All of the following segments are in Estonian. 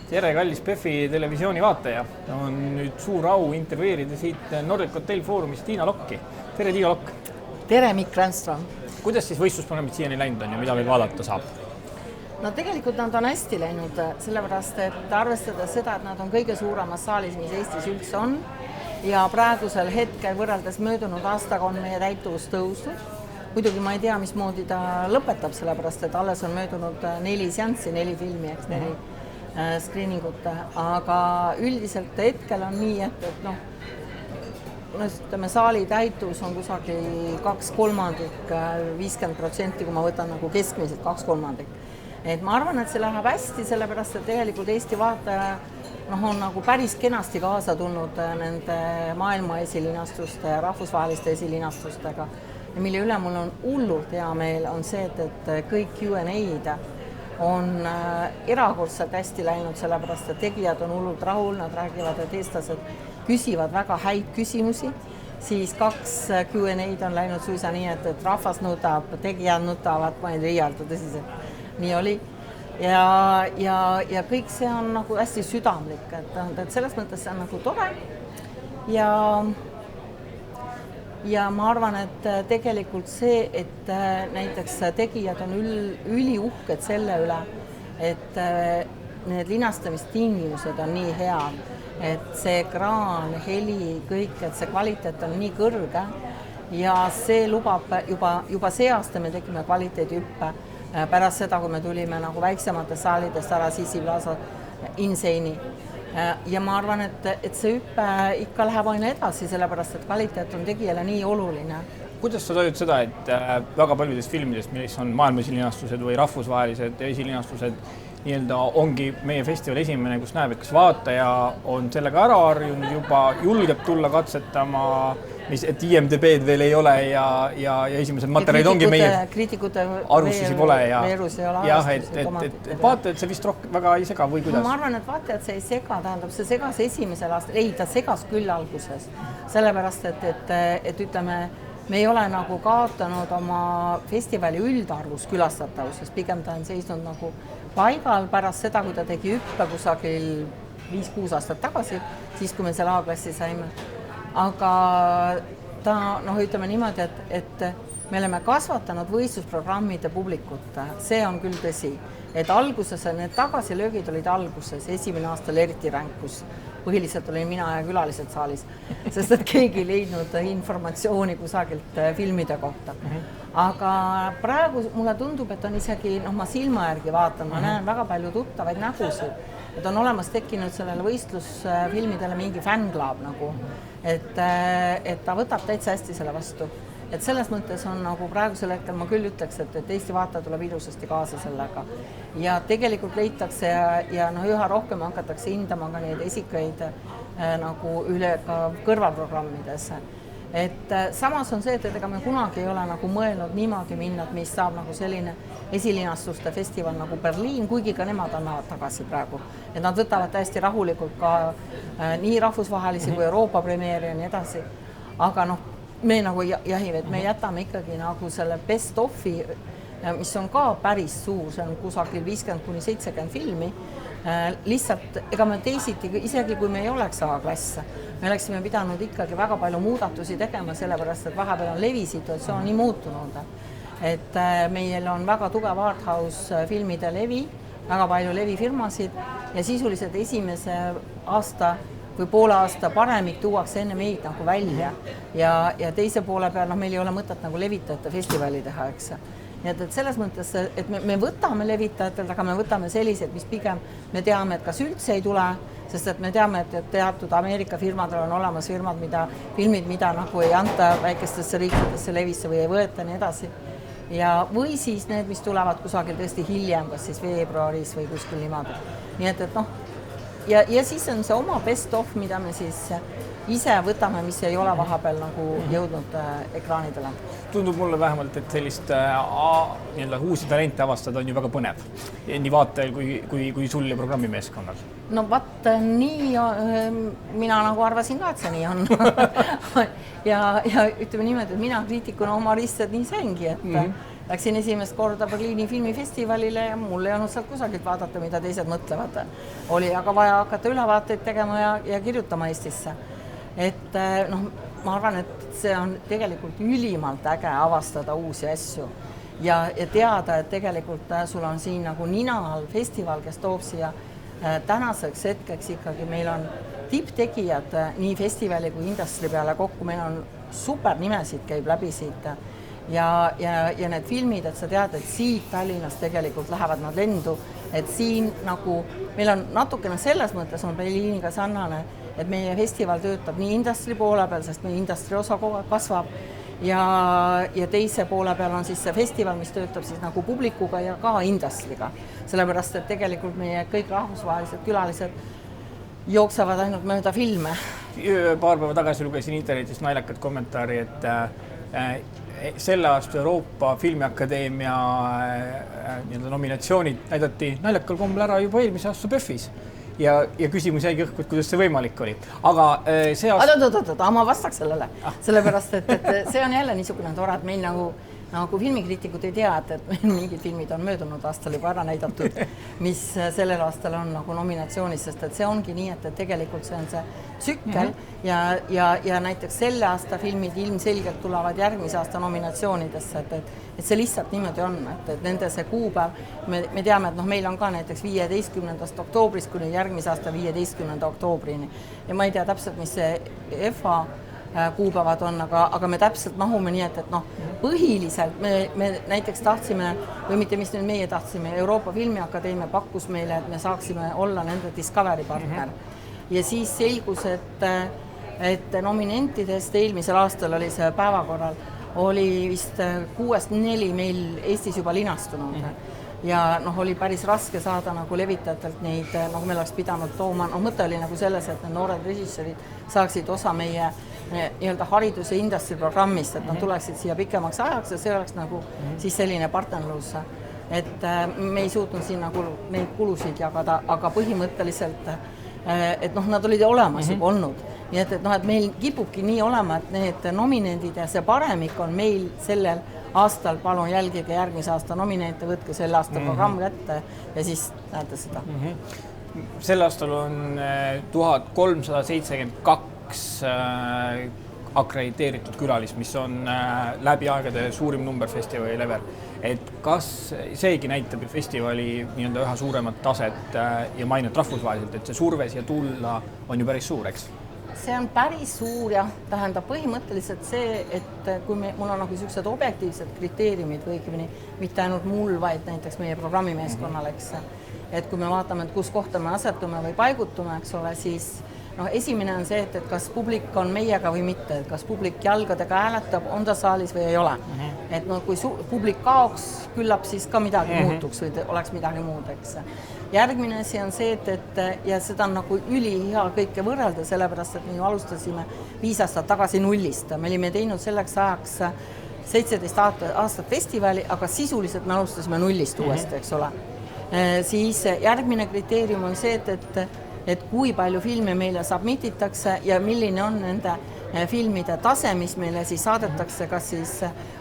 Tere, kallis PEFi televisiooni vaataja. On nüüd suur au intervjueerida siit Nordic Hotel Foorumist Tiina Lokki. Tere, Tiina Lokk. Tere, Mikk Randström. Kuidas siis võistlusprogrammid siiani läinud on ja mida veel vaadata saab? No tegelikult nad on hästi läinud, sellepärast, et arvestades seda, et nad on kõige suuremas saalis, mis Eestis üldse on, ja praegusel hetkel võrreldes möödunud aastaga on meie täituvus tõusnud. Muidugi ma ei tea, mismoodi ta lõpetab, sellepärast, et alles on möödunud 4 seanssi, 4 filmi, eks 4 screeningut, aga üldiselt hetkel on nii, et ütleme, saali täitus on kusagil 2/3, 50%, kui ma võtan nagu keskmiselt 2/3. Et ma arvan, et see läheb hästi, sellepärast, et tegelikult Eesti vaataja on nagu päris kenasti kaasa tulnud nende maailma esilinastuste ja rahvusvaheliste esilinastustega. Ja mille üle mul on hullult hea meel on see, et kõik Q&A-d on erakordselt hästi läinud, sellepärast, et tegijad on hullult rahul, nad räägivad, et eestlased küsivad väga häid küsimusi, siis 2 Q&A-d on läinud suisa nii, et rahvas nutab, tegijad nutavad, ma ei liialda tõsiselt. Nii oli. Ja kõik see on nagu hästi südamlik, et selles mõttes see on nagu tore. Ja ma arvan, et tegelikult see, et näiteks tegijad on üliuhked selle üle, et need linastamistingimused on nii head, et see ekraan, heli, kõik, et see kvaliteet on nii kõrge ja see lubab juba see aasta me tegime kvaliteedihüppe pärast seda, kui me tulime nagu väiksematest saalidest ära Sisi Plaza Insane'i. Ja ma arvan, et see hüppe ikka läheb aina edasi, sellepärast, et kvaliteet on tegijale nii oluline. Kuidas sa tajud seda, et väga paljudest filmidest, mis on maailma esilinastused või rahvusvahelised esilinastused, ongi meie festivali esimene, kus näeb, et kas vaataja on sellega ära harjunud juba, julgeb tulla katsetama, et IMDB-d veel ei ole ja esimesed materjalid ongi meie arvustusi pole ja et vaatajad see vist väga ei sega või kuidas? Ma arvan, et vaatajad see ei sega, tähendab, see segas esimesel aastal, ta segas küll alguses, sellepärast, et ütleme, me ei ole nagu kaotanud oma festivali üldarvus külastatavusest, pigem ta on seisnud nagu paigal pärast seda, kui ta tegi hüppe kusagil 5-6 aastat tagasi, siis kui me selle A-klassi saime. Aga ta, ütleme niimoodi, et me oleme kasvatanud võistlusprogrammide publikut, see on küll tõsi, et alguses need tagasilöögid olid alguses, esimene aastal eriti ränkus, põhiliselt olin mina ja külalised saalis, sest et keegi ei leidnud informatsiooni kusagilt filmide kohta. Aga praegu mulle tundub, et on isegi, ma silma järgi vaatan, ma näen väga palju tuttavaid nägusid, et on olemas tekkinud sellele võistlusfilmidele mingi fännklaab nagu, et ta võtab täitsa hästi selle vastu. Et selles mõttes on nagu praegusel hetkel ma küll ütleks, et Eesti vaataja tuleb ilusasti kaasa sellega. Ja tegelikult leitakse ja üha rohkem hakatakse hindama ka neid esikaid nagu üle ka kõrvalprogrammides. Et samas on see, et ega me kunagi ei ole nagu mõelnud niimoodi minna, et mis saab nagu selline esilinastuste festival nagu Berliin, kuigi ka nemad annavad tagasi praegu. Et nad võtavad täiesti rahulikult ka nii rahvusvahelisi kui Euroopa premeeri ja nii edasi. Aga me nagu jahivad, me jätame ikkagi nagu selle best of'i, mis on ka päris suur, see on kusagil 50-70 filmi. Lihtsalt, ega me teisiti, isegi kui me ei oleks A-klass, me oleksime pidanud ikkagi väga palju muudatusi tegema, sellepärast, et vahepeal on levisituatsioon nii muutunud. Et meil on väga tugev arthouse filmide levi, väga palju levifirmasid ja sisuliselt esimese aasta või poole aasta paremik tuuakse enne meid nagu välja ja teise poole peal meil ei ole mõtet nagu levitajate festivali teha, eks. Nii et selles mõttes, et me võtame levitajatelt, aga me võtame sellised, mis pigem me teame, et kas üldse ei tule, sest et me teame, et teatud Ameerika firmadel on olemas filmid, mida nagu ei anta väikestesse riikidesse levisse või ei võeta nii edasi. Või siis need, mis tulevad kusagil tõesti hiljem, kas siis veebruaris või kuskil niimoodi. Nii et ja siis on see oma best of, mida me siis ise võtame, mis ei ole vahepeal nagu jõudnud ekraanidele. Tundub mulle vähemalt, et sellist uusi talente avastada on ju väga põnev. Nii vaatajal kui sul ja programmimeeskonnal. No vaat nii, mina nagu arvasin ka, et see nii on. ja ütleme niimoodi, et mina kriitikuna oma risted nii saingi, et läksin esimest korda Berliini filmifestivalile ja mul ei olnud sealt kusagilt vaadata, mida teised mõtlevad. Oli aga vaja hakata ülevaateid tegema ja kirjutama Eestisse. Et ma arvan, et see on tegelikult ülimalt äge avastada uusi asju ja teada, et tegelikult sul on siin nagu nina all festival, kes toob siia tänaseks hetkeks ikkagi meil on tipptegijad nii festivali kui industry peale kokku, meil on super nimesid käib läbi siit ja need filmid, et sa tead, et siit Tallinnast tegelikult lähevad nad lendu, et siin nagu meil on natukene selles mõttes on Berliiniga sarnane, et meie festival töötab nii industry poole peal, sest meie industry osa kogu aeg kasvab ja teise poole peal on siis see festival, mis töötab siis nagu publikuga ja ka industryga. Sellepärast, et tegelikult meie kõik rahvusvahelised külalised jooksevad ainult mööda filme. Paar päeva tagasi lugesin internetis naljakat kommentaari, et selle aasta Euroopa Filmiakadeemia nominatsioonid näidati naljakal kombel ära juba eelmise aasta PÖFFis. Ja küsimus jäigi õhku, et kuidas see võimalik oli. Aga see aasta... Ma vastaks sellele. Sellepärast, et see on jälle niisugune tore, et meil nagu filmikriitikud ei tea, et meil mingid filmid on möödunud aastal juba ära näidatud, mis sellel aastal on nagu nominatsioonis, sest et see ongi nii, et tegelikult see on see tsükkel ja näiteks selle aasta filmid ilmselgelt tulevad järgmise aasta nominatsioonidesse, et see lihtsalt niimoodi on, et nende see kuupäev, me teame, et meil on ka näiteks 15. oktoobrist kuni järgmise aasta 15. oktoobrini ja ma ei tea täpselt, mis see EFA kuupäevad on, aga me täpselt mahume nii, et põhiliselt me näiteks tahtsime, või mitte mis nüüd meie tahtsime, Euroopa Filmiakadeemia pakkus meile, et me saaksime olla nende Discovery partner. Ja siis selgus, et nominentidest eelmisel aastal oli see päevakorral, oli vist 6-4 meil Eestis juba linastunud. Ja oli päris raske saada nagu levitajatelt neid, nagu me oleks pidanud tooma. Mõte oli nagu selles, et need noored režissöörid saaksid osa meie hariduse industry programmist, et nad tuleksid siia pikemaks ajaks ja see oleks nagu siis selline partnerlus. Et me ei suutnud siin nagu neid kulusid jagada, aga põhimõtteliselt, et nad olid olemas juba olnud. Nii et meil kipubki nii olema, et need nominendid ja see paremik on meil sellel aastal, palun jälgige järgmise aasta nominente, võtke selle aasta programm kätte ja siis näete seda. Sel aastal on 1372 akrediteeritud külalis, mis on läbi aegade suurim number festivali level. Et kas seegi näitab festivali üha suuremat taset ja mainet rahvusvaheliselt, et see surve siia tulla on ju päris suur, eks? See on päris suur ja tähendab põhimõtteliselt see, et kui mul on nagu sellised objektiivsed kriteeriumid või õigemini mitte ainult mul, vaid näiteks meie programmimeeskonnal, eks. Et kui me vaatame, et kus kohta me asetume või paigutume, eks ole, siis esimene on see, et kas publik on meiega või mitte, et kas publik jalgadega hääletab, on ta saalis või ei ole. Et kui publik kaoks, küllap siis ka midagi muutuks või oleks midagi muud, eks. Järgmine asi on see, ja seda on nagu ülihea kõike võrrelda, sellepärast, et me ju alustasime 5 aastat tagasi nullist. Me olime teinud selleks ajaks 17 aastat festivali, aga sisuliselt me alustasime nullist uuesti, eks ole. Siis järgmine kriteerium on see, et kui palju filme meile submititakse ja milline on nende filmide tase, mis meile siis saadetakse, kas siis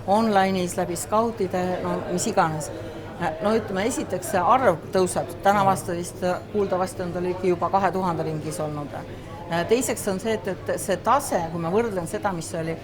online'is läbi skautide, mis iganes. Ütleme, esiteks see arv tõuseb, täna vist kuuldavasti on ta oligi juba 2000 ringis olnud. Teiseks on see, et see tase, kui ma võrdlen seda, mis oli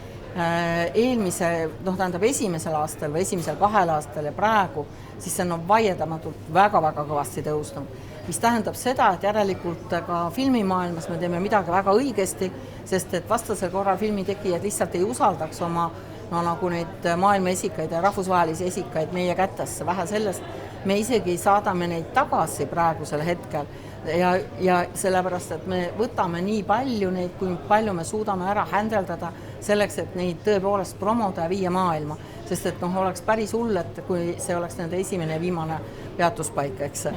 esimesel aastal või esimesel 2 aastal ja praegu, siis see on vaiedamatult väga-väga kõvasti tõusnud. Mis tähendab seda, et järelikult ka filmimaailmas me teeme midagi väga õigesti, sest et vastasel korral filmitegijad lihtsalt ei usaldaks oma nagu neid maailma esikaid ja rahvusvahelisi esikaid meie kätesse. Vähe sellest, me isegi saadame neid tagasi praegusel hetkel ja sellepärast, et me võtame nii palju neid, kui palju me suudame ära händeldada selleks, et neid tõepoolest promoda ja viia maailma. Sest et oleks päris hull, et kui see oleks nende esimene ja viimane peatuspaik, eks.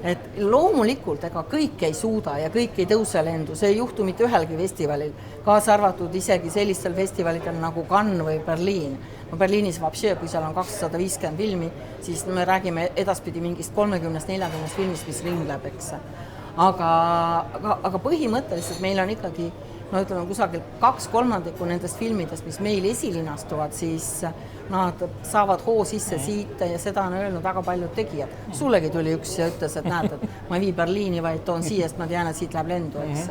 et loomulikult ega kõik ei suuda ja kõik ei tõuse lendu, see ei juhtu mitte ühelgi festivalil, kaasa arvatud isegi sellistel festivalidel nagu Cannes või Berliin. No Berliinis vapsi, kui seal on 250 filmi, siis me räägime edaspidi mingist 30-40 filmist, mis ringleb, eks. Aga põhimõtteliselt meil on ikkagi no ütleme kusagil 2/3 nendest filmidest, mis meil esilinastuvad, siis nad saavad hoo sisse siit ja seda on öelnud väga paljud tegijad. Sullegi tuli üks ja ütles, et näed, et ma ei vii Berliini, vaid toon siia, sest ma tean, et siit läheb lendu, eks.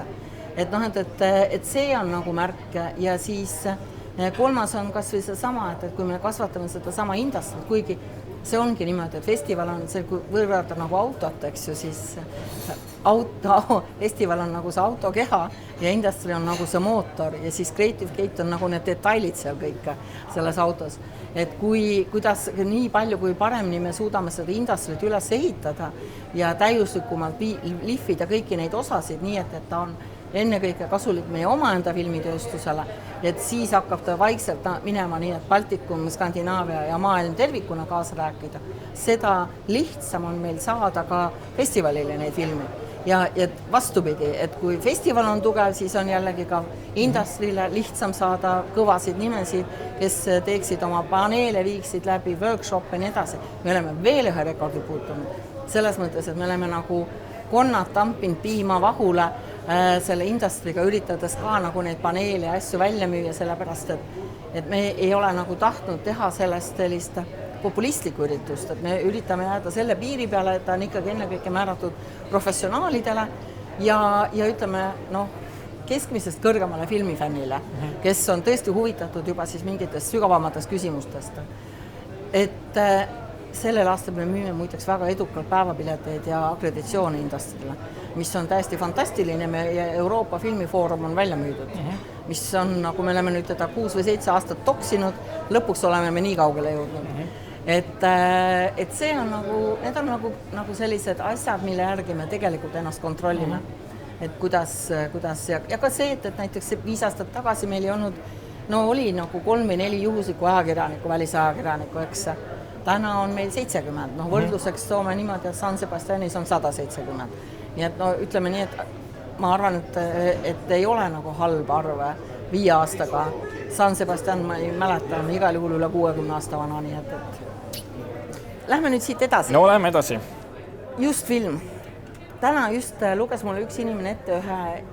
Et noh, et see on nagu märk ja siis kolmas on kas või see sama, et kui me kasvatame seda sama industrit, kuigi see ongi niimoodi, et festival on see, kui võrrelda nagu autot, eks ju, siis festival on nagu see autokeha ja industry on nagu see mootor ja siis Creative Gate on nagu need detailid seal kõik selles autos. Et kuidas nii palju, kui paremini me suudame seda industryt üles ehitada ja täiuslikumalt lihvida kõiki neid osasid, nii et ta on ennekõike kasulik meie omaenda filmitööstusele, et siis hakkab ta vaikselt minema nii, et Baltikum, Skandinaavia ja maailm tervikuna kaasa rääkida. Seda lihtsam on meil saada ka festivalile neid filme. Ja vastupidi, et kui festival on tugev, siis on jällegi ka industry'le lihtsam saada kõvasid nimesid, kes teeksid oma paneele, viiksid läbi workshop'e nii edasi. Me oleme veel ühe rekordi puutunud. Selles mõttes, et me oleme nagu konnad tampinud piima vahule selle industry'ga üritades ka nagu neid paneele ja asju välja müüa, sellepärast, et me ei ole nagu tahtnud teha sellest sellist populistlikku üritust, et me üritame jääda selle piiri peale, et ta on ikkagi ennekõike määratud professionaalidele ja ütleme, noh, keskmisest kõrgemale filmifännile, kes on tõesti huvitatud juba siis mingitest sügavamatest küsimustest. Et sellel aastal me müüme muideks väga edukalt päevapileteid ja akreditsiooni industry'le, mis on täiesti fantastiline ja Euroopa Filmifoorum on välja müüdud, mis on, nagu me oleme nüüd teda 6 või 7 aastat toksinud, lõpuks oleme me nii kaugele jõudnud. Et see on nagu, need on nagu sellised asjad, mille järgi me tegelikult ennast kontrollime. Et kuidas ja ka see, et näiteks 5 aastat tagasi meil ei olnud, no oli nagu 3 või 4 juhuslikku ajakirjaniku, välisajakirjaniku, eks. Täna on meil 70, noh võrdluseks toome niimoodi, et San Sebastianis on 170. Nii et no ütleme nii, et ma arvan, et ei ole nagu halb arve 5 aastaga. San Sebastian, ma ei mäleta, on igal juhul üle 60 aasta vana, nii et lähme nüüd siit edasi. No lähme edasi. Just film. Täna just luges mulle üks inimene ette ühe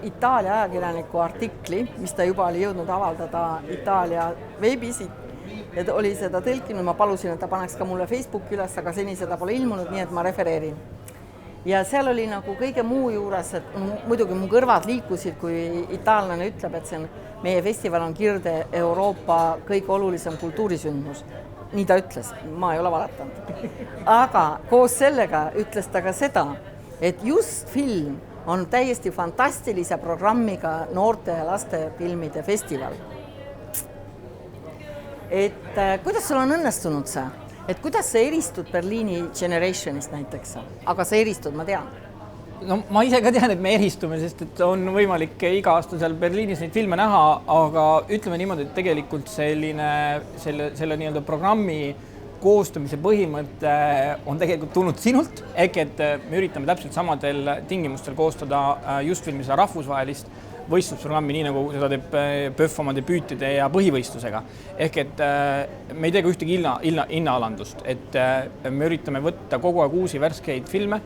Itaalia ajakirjaniku artikli, mis ta juba oli jõudnud avaldada Itaalia veebis. Et oli seda tõlkinud, ma palusin, et ta paneks ka mulle Facebooki üles, aga seni seda pole ilmunud, nii et ma refereerin. Ja seal oli nagu kõige muu juures, et muidugi mu kõrvad liikusid, kui itaallane ütleb, et see meie festival on Kirde Euroopa kõige olulisem kultuurisündmus. Nii ta ütles, ma ei ole valetanud. Aga koos sellega ütles ta ka seda, et just film on täiesti fantastilise programmiga noorte ja laste filmide festival. Et kuidas sul on õnnestunud see? Et kuidas sa eristud Berliini Generationist näiteks? Aga sa eristud, ma tean. No ma ise ka tean, et me eristume, sest et on võimalik iga aasta seal Berliinis neid filme näha, aga ütleme niimoodi, et tegelikult selle nii-öelda programmi koostamise põhimõte on tegelikult tulnud sinult, et me üritame täpselt samadel tingimustel koostada just filmi seda rahvusvahelist võistlusprogrammi, nii nagu seda teeb PÖFF oma debüütide ja põhivõistlusega. Ehk et me ei tee ka ühtegi hinnaalandust, et me üritame võtta kogu aeg uusi värskeid filme,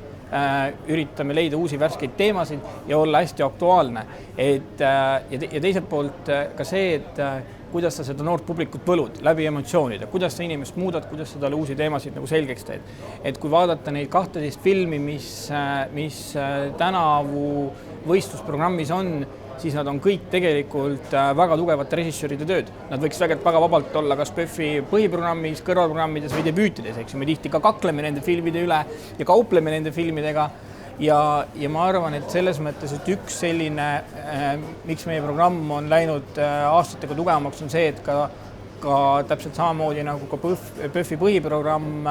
üritame leida uusi värskeid teemasid ja olla hästi aktuaalne. Ja teiselt poolt ka see, et kuidas sa seda noort publikut võlud läbi emotsioonide, kuidas sa inimest muudad, kuidas sa talle uusi teemasid nagu selgeks teed. Et kui vaadata neid 12 filmi, mis tänavu võistlusprogrammis on, siis nad on kõik tegelikult väga tugevate režissööride tööd. Nad võiks väga vabalt olla kas PÖFFi põhiprogrammis, kõrvalprogrammides või debüütides, eks me tihti ka kakleme nende filmide üle ja kaupleme nende filmidega. Ja ma arvan, et selles mõttes, et üks selline, miks meie programm on läinud aastatega tugevamaks, on see, et ka täpselt samamoodi nagu ka PÖFFi põhiprogramm,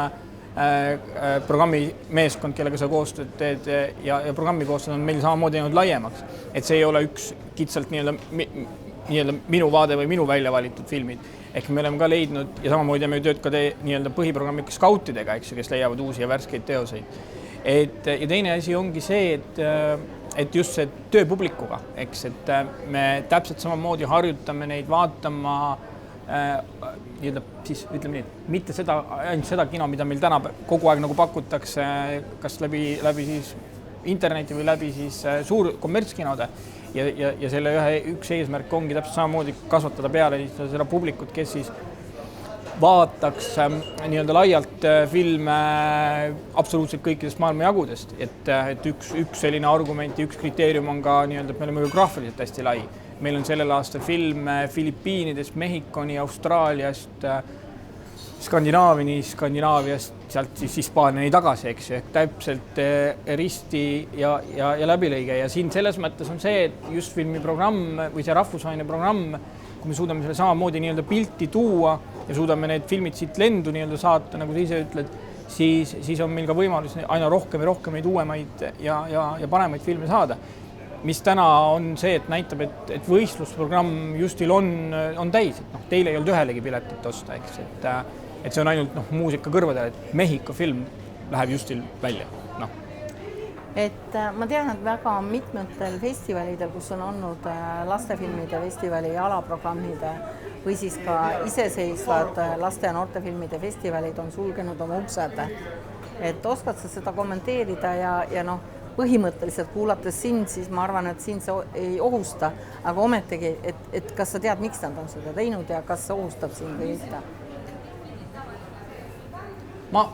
programmi meeskond, kellega sa koostööd teed ja programmi koostööd on meil samamoodi jäänud laiemaks. Et see ei ole üks kitsalt nii-öelda minu vaade või minu välja valitud filmid. Ehk me oleme ka leidnud ja samamoodi me tööd ka nii-öelda põhiprogrammi skautidega, eks, kes leiavad uusi ja värskeid teoseid. ja teine asi ongi see, et just see töö publikuga, eks, et me täpselt samamoodi harjutame neid vaatama siis ütleme nii, et mitte ainult seda kino, mida meil täna kogu aeg nagu pakutakse, kas läbi siis interneti või läbi siis suur kommertskinode ja selle üks eesmärk ongi täpselt samamoodi kasvatada peale seda publikut, kes siis vaataks nii-öelda laialt filme absoluutselt kõikidest maailma jagudest, et üks selline argument ja üks kriteerium on ka nii-öelda, et me oleme geograafiliselt hästi lai. Meil on sellel aastal filme Filipiinidest, Mehhikoni, Austraaliast, Skandinaaviast, sealt siis Hispaaniani tagasi, eks ju, ehk täpselt risti ja läbilõige ja siin selles mõttes on see, et just filmiprogramm või see rahvusvaheline programm, kui me suudame selle samamoodi nii-öelda pilti tuua ja suudame need filmid siit lendu nii-öelda saata, nagu sa ise ütled, siis on meil ka võimalus aina rohkem ja rohkem neid uuemaid ja paremaid filme saada. Mis täna on see, et näitab, et võistlusprogramm Justil on täis, et teil ei olnud ühelegi piletit osta, eks, et see on ainult muusika kõrvadel, et Mehhiko film läheb Justil välja. Et ma tean, et väga mitmetel festivalidel, kus on olnud lastefilmide festivali alaprogrammide või siis ka iseseisvad laste- ja noortefilmide festivalid on sulgenud oma uksed. Et oskad sa seda kommenteerida ja põhimõtteliselt kuulates sind, siis ma arvan, et sind see ei ohusta, aga ometegi, et kas sa tead, miks nad on seda teinud ja kas see ohustab sind või mitte? Ma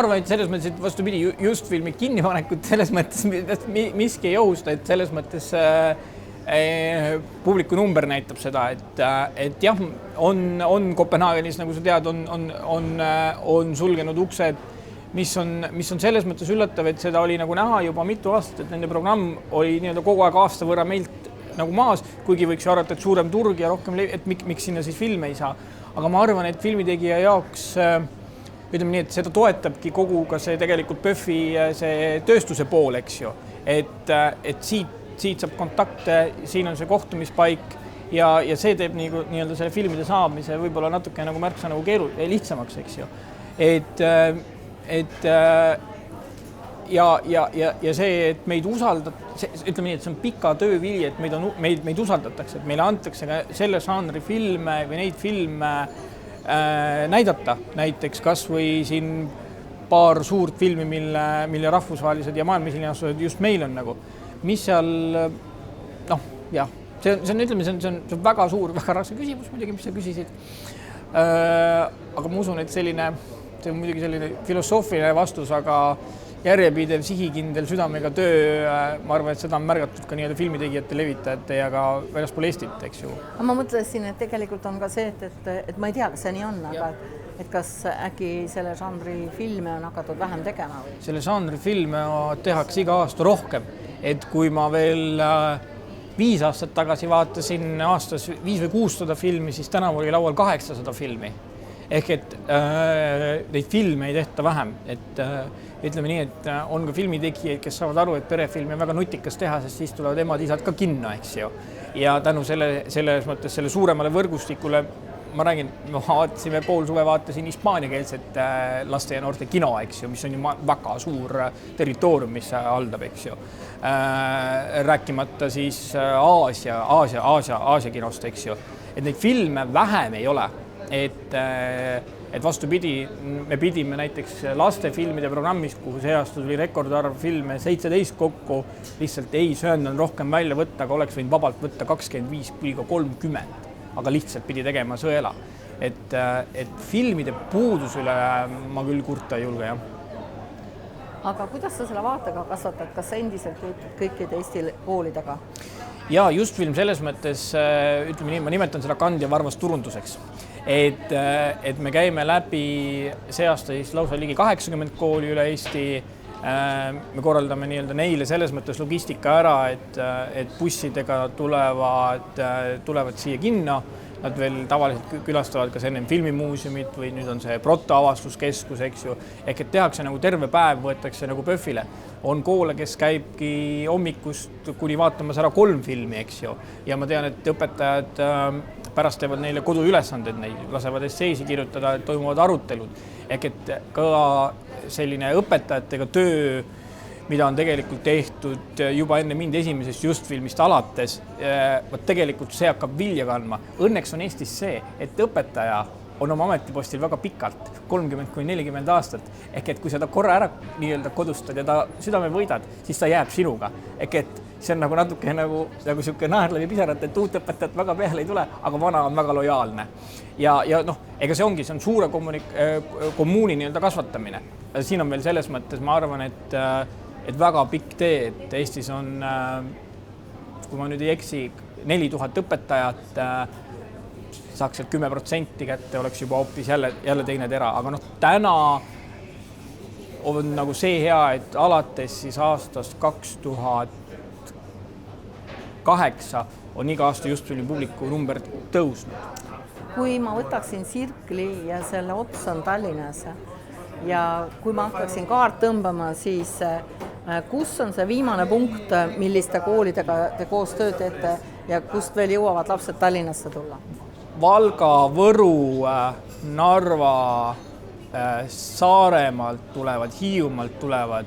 arvan, et selles mõttes, et vastupidi, just filmi kinnipanekut selles mõttes miski ei ohusta, et selles mõttes publiku number näitab seda, et jah, on Kopenhaagenis, nagu sa tead, on sulgenud uksed, mis on selles mõttes üllatav, et seda oli nagu näha juba mitu aastat, et nende programm oli nii-öelda kogu aeg aasta võrra meilt nagu maas, kuigi võiks ju arvata, et suurem turg ja rohkem, et miks sinna siis filme ei saa. Aga ma arvan, et filmitegija jaoks ütleme nii, et seda toetabki kogu ka see tegelikult PÖFFi see tööstuse pool, eks ju. Et siit saab kontakte, siin on see kohtumispaik ja see teeb nii-öelda selle filmide saamise võib-olla natuke nagu märksa nagu lihtsamaks, eks ju. Ja see, et meid ütleme nii, et see on pika töövili, et meid usaldatakse, et meile antakse ka selle žanri filme või neid filme näidata, näiteks kas või siin paar suurt filmi, mille rahvusvahelised ja maailmaesilinastused just meil on nagu, mis seal, see on, ütleme, see on väga suur, väga raske küsimus muidugi, mis sa küsisid. Aga ma usun, et see on muidugi selline filosoofiline vastus, aga järjepidev, sihikindel, südamega töö, ma arvan, et seda on märgatud ka nii-öelda filmitegijate, levitajate ja ka väljaspool Eestit, eks ju. Ma mõtlesin, et tegelikult on ka see, et ma ei tea, kas see nii on, aga et kas äkki selle žanri filme on hakatud vähem tegema? Või? Selle žanri filme tehakse iga aasta rohkem, et kui ma veel 5 aastat tagasi vaatasin aastas 5 või 600 filmi, siis tänavu oli laual 800 filmi. Ehk et neid filme ei tehta vähem, et ütleme nii, et on ka filmitegijaid, kes saavad aru, et perefilmi on väga nutikas teha, sest siis tulevad emad-isad ka kinno, eks ju. Ja tänu selles mõttes selle suuremale võrgustikule, ma räägin, vaatasime pool suve, vaatasin hispaaniakeelset laste ja noorte kino, eks ju, mis on ju väga suur territoorium, mis haldab, eks ju. Rääkimata siis Aasia kinost, eks ju. Et neid filme vähem ei ole. Et vastupidi, me pidime näiteks lastefilmide programmis, kuhu see aasta tuli rekordarv filme 17 kokku, lihtsalt ei söönud rohkem välja võtta, aga oleks võinud vabalt võtta 25-30, aga lihtsalt pidi tegema sõela. Et filmide puudus üle ma küll kurta ei julge, jah. Aga kuidas sa selle vaatega kasvatad? Kas sa endiselt töötad kõikide Eesti koolidega? Ja just film selles mõttes, ütleme nii, ma nimetan seda kandja varvast turunduseks. Et me käime läbi see aasta siis lausa ligi 80 kooli üle Eesti. Me korraldame nii-öelda neile selles mõttes logistika ära, et bussidega tulevad siia kinno. Nad veel tavaliselt külastavad kas ennem filmimuuseumit või nüüd on see Proto avastuskeskus, eks ju. Ehk et tehakse nagu terve päev, võetakse nagu PÖFFile. On koole, kes käibki hommikust kuni vaatamas ära 3 filmi, eks ju. Ja ma tean, et õpetajad pärast teevad neile koduülesanded, neid lasevad esseisi kirjutada, toimuvad arutelud. Ehk et ka selline õpetajatega töö, mida on tegelikult tehtud juba enne mind esimesest Justfilmist alates, tegelikult see hakkab vilja kandma. Õnneks on Eestis see, et õpetaja on oma ametipostil väga pikalt, 30–40 aastat. Ehk et kui seda korra ära nii-öelda kodustad ja ta südame võidad, siis ta jääb sinuga. Ehk et see on nagu natuke nagu siuke naer läbi pisarat, et uut õpetajat väga peale ei tule, aga vana on väga lojaalne. Ja noh, ega see ongi, see on suure kommuuni nii-öelda kasvatamine. Siin on veel selles mõttes, ma arvan, et väga pikk tee, et Eestis on, kui ma nüüd ei eksi, 4000 õpetajat, saaks sealt 10% kätte, oleks juba hoopis jälle teine tera. Aga noh, täna on nagu see hea, et alates siis aastast 2008 on iga aasta Justfilmi publiku number tõusnud. Kui ma võtaksin Sirkli ja selle ots on Tallinnas ja kui ma hakkaksin kaart tõmbama, siis kus on see viimane punkt, milliste koolidega te koos tööd teete ja kust veel jõuavad lapsed Tallinnasse tulla? Valga, Võru, Narva, Saaremaalt tulevad, Hiiumaalt tulevad.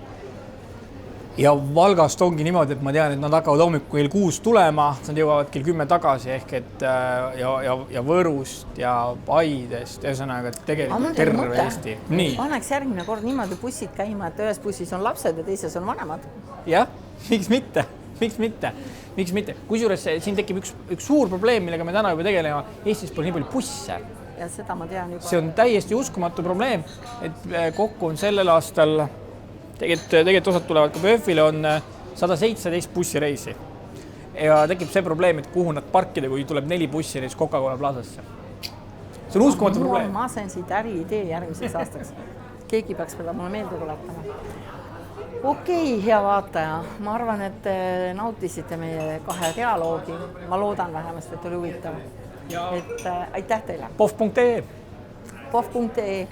Ja Valgast ongi niimoodi, et ma tean, et nad hakkavad hommikul kell 6 tulema, nad jõuavad kell 10 tagasi ehk et ja Võrust ja Paidest, ühesõnaga tegelikult terve Eesti. Paneks järgmine kord niimoodi bussid käima, et ühes bussis on lapsed ja teises on vanemad. Jah, miks mitte? Miks mitte? Kusjuures siin tekib üks suur probleem, millega me täna juba tegelema. Eestis pole nii palju busse. Ja seda ma tean juba. See on täiesti uskumatu probleem, et kokku on sellel aastal, tegelikult osad tulevad ka PÖFile, on 117 bussireisi. Ja tekib see probleem, et kuhu nad parkida, kui tuleb 4 bussi reis Coca-Cola Plazasse. See on uskumatu probleem. Ma sain siit äri idee järgmiseks aastaks. Keegi peaks seda mulle meelde tuletama. Okei, hea vaataja. Ma arvan, et te nautisite meie kahe dialoogi. Ma loodan vähemasti, et oli huvitav. Et aitäh teile. Pov.ee Pov.ee